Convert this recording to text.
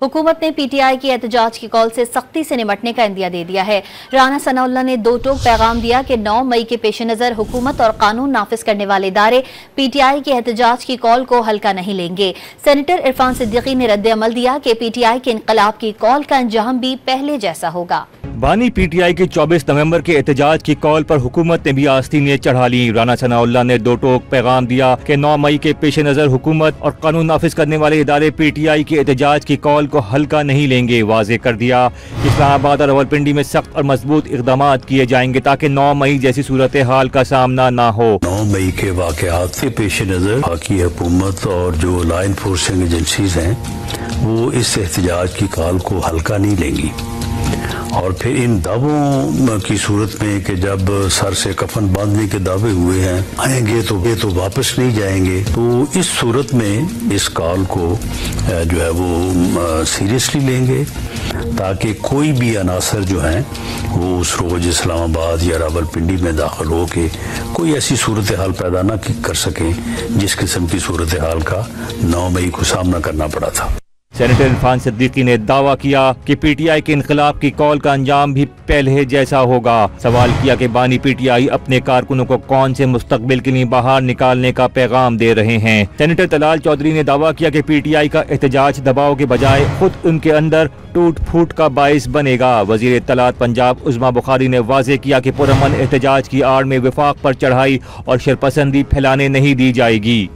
हुकूमत ने पीटीआई की एहतजाज की कॉल से सख्ती से निपटने का इंदिया दे दिया है। राना सनाउल्लाह ने दो टोक पैगाम दिया कि 9 मई के पेश नज़र हुकूमत और कानून नाफिज करने वाले इदारे पीटीआई की एहतजाज की कॉल को हल्का नहीं लेंगे। सेनेटर इरफान सिद्दीकी ने रद्द अमल दिया कि पीटीआई के इनकलाब की कॉल का अंजाम भी पहले जैसा होगा। बानी पीटीआई की 24 नवंबर के एहतजाज की कॉल पर हुकूमत ने भी आस्तीनें चढ़ा ली। राना सनाउल्लाह ने दो टोक पैगाम दिया कि 9 मई के पेश नज़र हुकूमत और कानून नाफिज करने वाले इदारे पीटीआई के एहतजाज की कॉल को हल्का नहीं लेंगे। वाज़ेह कर दिया इस्लामाबाद और रावलपिंडी में सख्त और मजबूत इक़दाम किए जाएंगे ताकि 9 मई जैसी सूरत हाल का सामना न हो। 9 मई के वाक़यात के पेश नज़र बाकी हुकूमत और जो लॉ इन्फोर्सिंग एजेंसीज हैं वो इस एहतजाज की कॉल को हल्का नहीं लेंगी और फिर इन दावों की सूरत में कि जब सर से कफन बांधने के दावे हुए हैं आएंगे तो वापस नहीं जाएंगे, तो इस सूरत में इस कॉल को जो है वो सीरियसली लेंगे ताकि कोई भी अनासर जो हैं वो उस रोज इस्लामाबाद या रावलपिंडी में दाखिल हो के कोई ऐसी सूरत हाल पैदा ना कर सकें जिस किस्म की सूरत हाल का 9 मई को सामना करना पड़ा था। सेनेटर इरफान सिद्दीकी ने दावा किया कि पीटीआई के इनकलाब की कॉल का अंजाम भी पहले जैसा होगा। सवाल किया कि बानी पीटीआई अपने कारकुनों को कौन से मुस्तकबिल के लिए बाहर निकालने का पैगाम दे रहे हैं। सेनेटर तलाल चौधरी ने दावा किया कि पीटीआई का एहतजाज दबाव के बजाय खुद उनके अंदर टूट फूट का बाइस बनेगा। वजीर इत्तलात पंजाब उज़मा बुखारी ने वाज़ेह किया कि पुरअमन एहतजाज की आड़ में विफाक पर चढ़ाई और शरपसंदी फैलाने नहीं दी जाएगी।